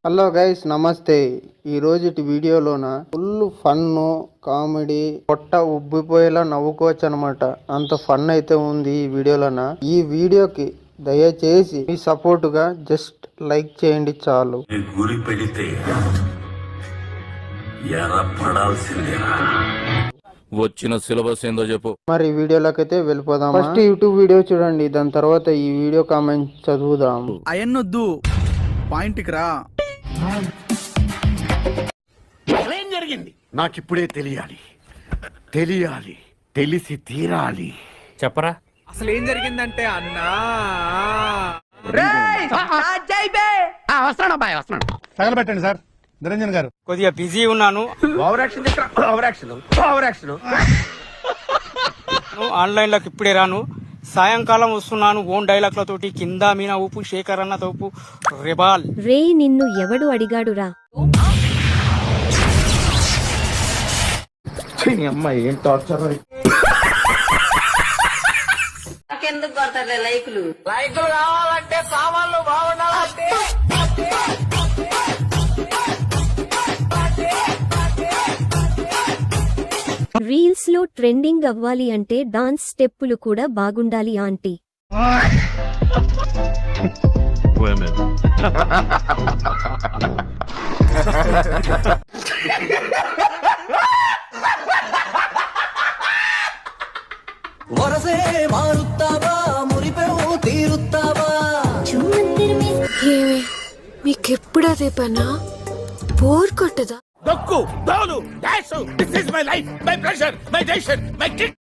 Hello guys, నమస్తే. ఈ రోజుటి వీడియోలోన ఫుల్ ఫన్ కామెడీ పొట్ట ఉబ్బిపోయేలా నవ్వుకోవచ్చు అనమాట. అంత ఫన్ అయితే ఉంది ఈ వీడియోలోన. ఈ వీడియోకి దయచేసి మీ సపోర్ట్ గా జస్ట్ లైక్ చేయండి చాలు. గురి పెడితే వచ్చిన సిలబస్ ఏందో చెప్పు. మరి ఈ వీడియోలోకి అయితే వెళ్ళిపోదాం. ఫస్ట్ యూట్యూబ్ వీడియో చూడండి, దాని తర్వాత ఈ వీడియో కామెంట్ చదువుదాం. అయన్నొద్దు, పాయింట్కి రా. ఏం జరిగింది నాకిప్పుడే తెలియాలి, తెలిసి తీరాలి. చెప్పరా. అసలు ఏం జరిగిందంటే అన్నా, వస్తున్నాడు అబ్బాయి, వస్తున్నాడు. తగలబెట్టండి సార్ నిరంజన్ గారు. కొద్దిగా బిజీ ఉన్నాను. ఆన్లైన్ లోకి ఇప్పుడే రాను, సాయంకాలం వస్తున్నాను. ఓన్ డైలాగ్ లతోటి కింద మీనా ఊపు, శేఖర్ అన్న తోపు, రెబాల్. రే నిన్ను ఎవడు అడిగాడురా? ఏం టార్చర్. నాకెందుకు కొడతారు లైకులు కావాలంటే సామాన్లు బాగుండాలంటే రీల్స్ లో ట్రెండింగ్ అవ్వాలి అంటే డాన్స్ స్టెప్పులు కూడా బాగుండాలి ఆంటీ. వరసే మారుతావా, మురిపెవు తీరుతావా. ఏమే మీకెప్పుడు అదే పనా? బోర్ కొట్టదా? దొక్కు దోలు dash, this is my life, my pressure, my tension, my kick.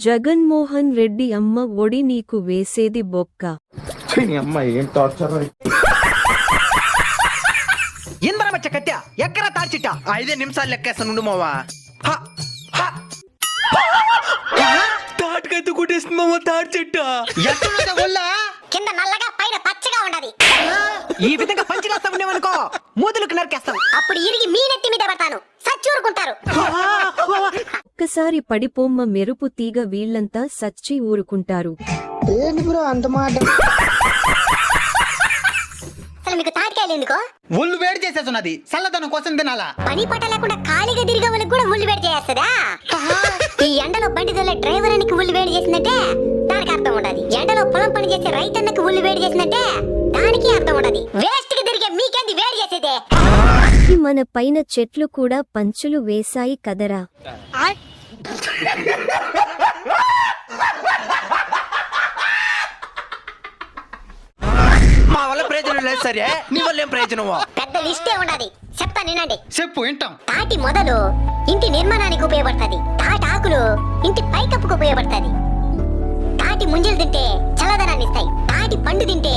Jaganmohan Reddy Amma Vodi నీకు వేసేది బొక్క. ఏం టార్చర్. ఇంద్రమచ్చ కత్య ఎక్కరా తార్చిట 5 నిమిషాలు లెక్కేస్తాను మావా. తాటికైతే కొట్టేస్తుంది మామ. తాడ్చిట్ట కింద నల్లగా పైన పచ్చగా ఉండదు. ఈ విధంగా పంచిలేస్తా ఉండేవనుకో మూతులకు నరికేస్తాం. అప్పుడు ఇరిగి మీ నెత్తి మీద పడతాను, సచ్చూరుకుంటారు. ఒక్కసారి పడిపోమ్మ మెరుపు తీగ వీళ్లంతా సచ్చి ఊరుకుంటారు. అసలు మీకు తాటికాయలు ఎందుకో? ఒళ్ళు వేడి చేసేస్తున్నది, చల్లదనం కోసం తినాలా. పని పట్ట లేకుండా ఖాళీగా తిరిగే వాళ్ళకి కూడా ఉల్లి వేడి చేస్తుందా? ఈ ఎండలో బండి దొల్ల డ్రైవర్ అనికి ఉల్లి వేడి చేసినట్టే దానికి అర్థం ఉండదు. ఎండలో పొలం పని చేసే రైతన్నకి ఉల్లి వేడి చేసినట్టే దానికి అర్థం ఉండదు. వేస్ట్ కి తిరిగే మీకేంది వేడి చేసేదే? మన పైన చెట్లు కూడా పంచులు వేశాయి కదరా. మా వల్ల ప్రయోజనం లేదు సరే, నీ వల్ల ఏం ప్రయోజనం? పెద్ద లిస్టే ఉండదు, చెప్తా వినండి. చెప్పు వింటాం. తాటి మొదలు ఇంటి నిర్మాణానికి ఉపయోగపడుతుంది. తాటి ఆకులు ఇంటి పైకప్పుకు ఉపయోగపడుతుంది. తాటి ముంజలు తింటే చల్లదనాన్ని ఇస్తాయి. తాటి పండు తింటే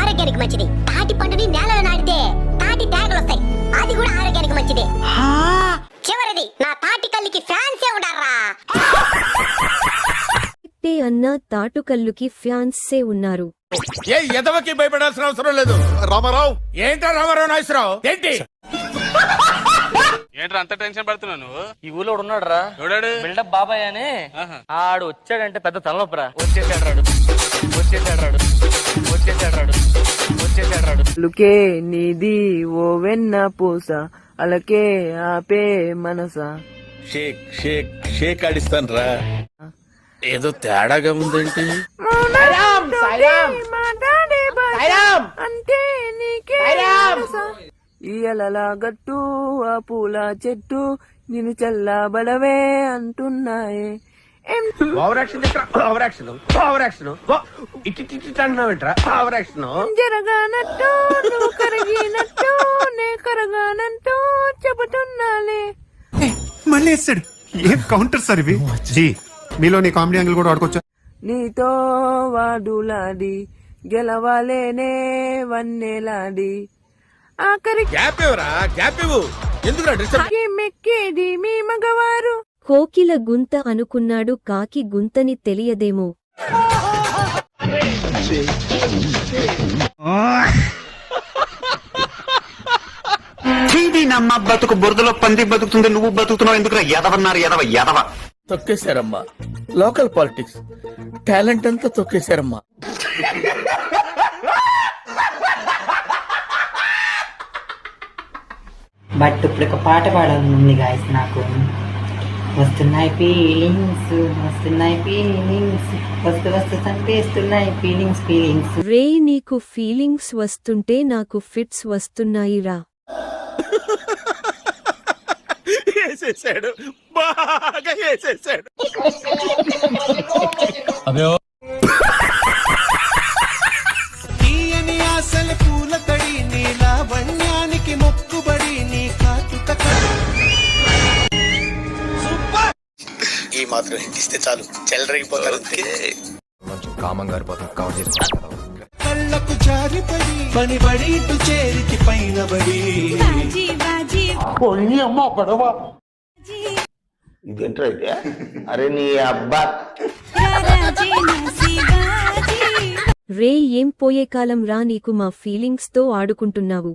ఆరోగ్యానికి మంచిది. తాటి పండుని నేలలో నాటితే తాటి తేగలు వస్తాయి, అది కూడా ఆరోగ్యానికి మంచిది. చివరిది, నా తాటి కల్లికి ఫ్యాన్సే ఉండారా. అన్నా తాటుకల్లుకి ఫ్యాన్సే ఉన్నారు. ఏ ఎదవకి భయపడాల్సిన అవసరం లేదు. రామారావు ఏంటో రామారావు నాగేశ్వరరావు ఏంటి ఏంట్రా అంత టెన్షన్ పడుతున్నావు నువ్వు? ఈ ఊళ్ళో ఉన్నాడు రా, బిల్డప్ బాబాయ్ అని. ఆడు వచ్చాడంటే పెద్ద తలనొప్పరా. వచ్చేసాడు. లుకే నీది ఓ వెన్న పూస, అలకే ఆపే మనస. షేక్ షేక్ షేక్ ఆడిస్తాను రా. ఏదో తేడాగా ఉందేంటి? అంటే నీకే ఇయలలా గట్టు ఆ పూల చెట్టు నిన్ను చల్లబడవే అంటున్నాయే. జరగానట్టు నువ్వు కరిగినట్టు నే కరగానంటూ చెబుతున్నాలే. మళ్ళీ వేస్తాడు. ఏం కౌంటర్ సార్ ఇవి? జీ మీలోని కామెడీ యాంగిల్ కూడా వాడుకోవచ్చా? నీతో వాడులాడి గెలవాలేనే వన్నెలాడి ఆఖరికి మెక్కేది మీ మగవారు. కోకిల గుంత అనుకున్నాడు, కాకి గుంతని తెలియదేమో. నమ్మ బతుకు బురదలో పంది బతుకుతుంది, నువ్వు బతుకుతున్నావు ఎందుకు? ఎదవన్నారు ఎదవ ఎదవ. తొక్కేశారమ్మా లోకల్ పాలిటిక్స్ టాలెంట్ అంతా తొక్కేశారమ్మా. బట్ ఇప్పుడు ఒక పాట పాడాలని ఉంది గాయస్ నాకు. వస్తున్నాయి ఫీలింగ్స్, వస్తున్నాయి ఫీలింగ్స్, వస్తు వస్తు చంపేస్తున్నాయి ఫీలింగ్స్ ఫీలింగ్స్. రే నీకు ఫీలింగ్స్ వస్తుంటే నాకు ఫిట్స్ వస్తున్నాయిరా. వేసేసాడు, బాగా వేసేసాడు. తీయని ఆశల పూల తడి, నీ లావణ్యానికి మొక్కుబడి, నీ కాటుక ఈ మాత్రం హింటిస్తే చాలు చెలరేగిపోతారు. కళ్ళకు జారిపడి పనిబడి ఇటు చేరికి పైన బడి. అమ్మ పడవ ఇదేంట్రా అయితే? అరే నీ అబ్బా. రే ఏం పోయే కాలం రా నీకు మా ఫీలింగ్స్ తో ఆడుకుంటున్నావు.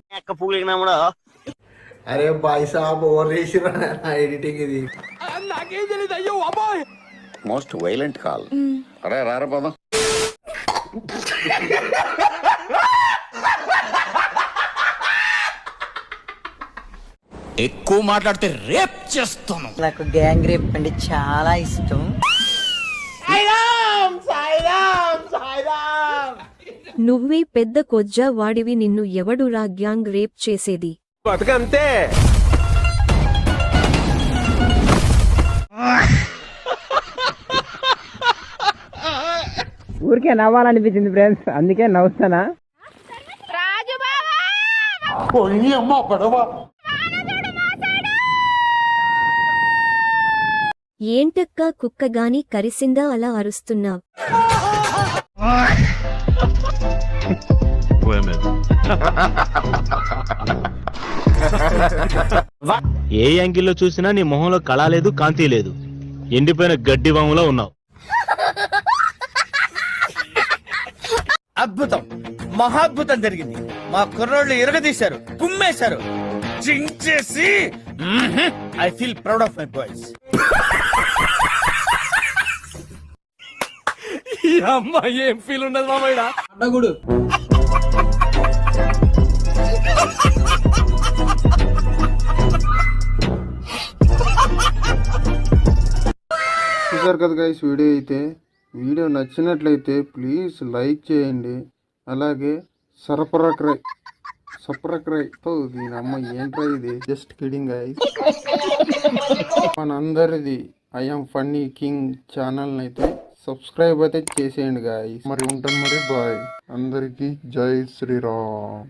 అరే బాయ్ సాబ్ ఓవర్ చేసిరా ఎడిటింగ్ ఇది. Most violent call. అరే రారా పదం. ఎక్కువ మాట్లాడితే రేప్ చేస్తాను. నాకు గ్యాంగ్ రేప్ అంటే చాలా ఇష్టం. నువ్వే పెద్ద కొజ్జా వాడివి, నిన్ను ఎవడురా గ్యాంగ్ రేప్ చేసేది? బతుకంతే. ఊరికే నవ్వాలనిపించింది ఫ్రెండ్స్, అందుకే నవ్వుతానా. అమ్మ పడవ ఏంటక్కా కుక్కగాని కరిసిందా అలా అరుస్తున్నావ్? ఏ యాంగిల్లో చూసినా నీ మొహంలో కళ లేదు, కాంతి లేదు. ఎండిపోయిన గడ్డి వాములో ఉన్నావు. అద్భుతం, మహాద్భుతం జరిగింది. మా కుర్రోళ్ళు ఇరగదీశారు, కుమ్మేశారు, చించేసి. I feel proud of my boys. ఈ అమ్మ ఏం ఫీల్ ఉండదు మామయ్య. అన్నగుడు చూసారు కదా గైస్ వీడియో అయితే. వీడియో నచ్చినట్లయితే ప్లీజ్ లైక్ చేయండి. అలాగే సబ్స్క్రైబ్ దీని అమ్మ ఏంట్రా ఇది, జస్ట్ కిడింగ్ గైస్. మనందరిది ఐఎమ్ ఫన్నీ కింగ్ ఛానల్ అయితే సబ్స్క్రైబ్ అయితే చేసేయండి గాయస్. మరి ఉంటాను మరి, బాయ్. అందరికీ జై శ్రీరామ్.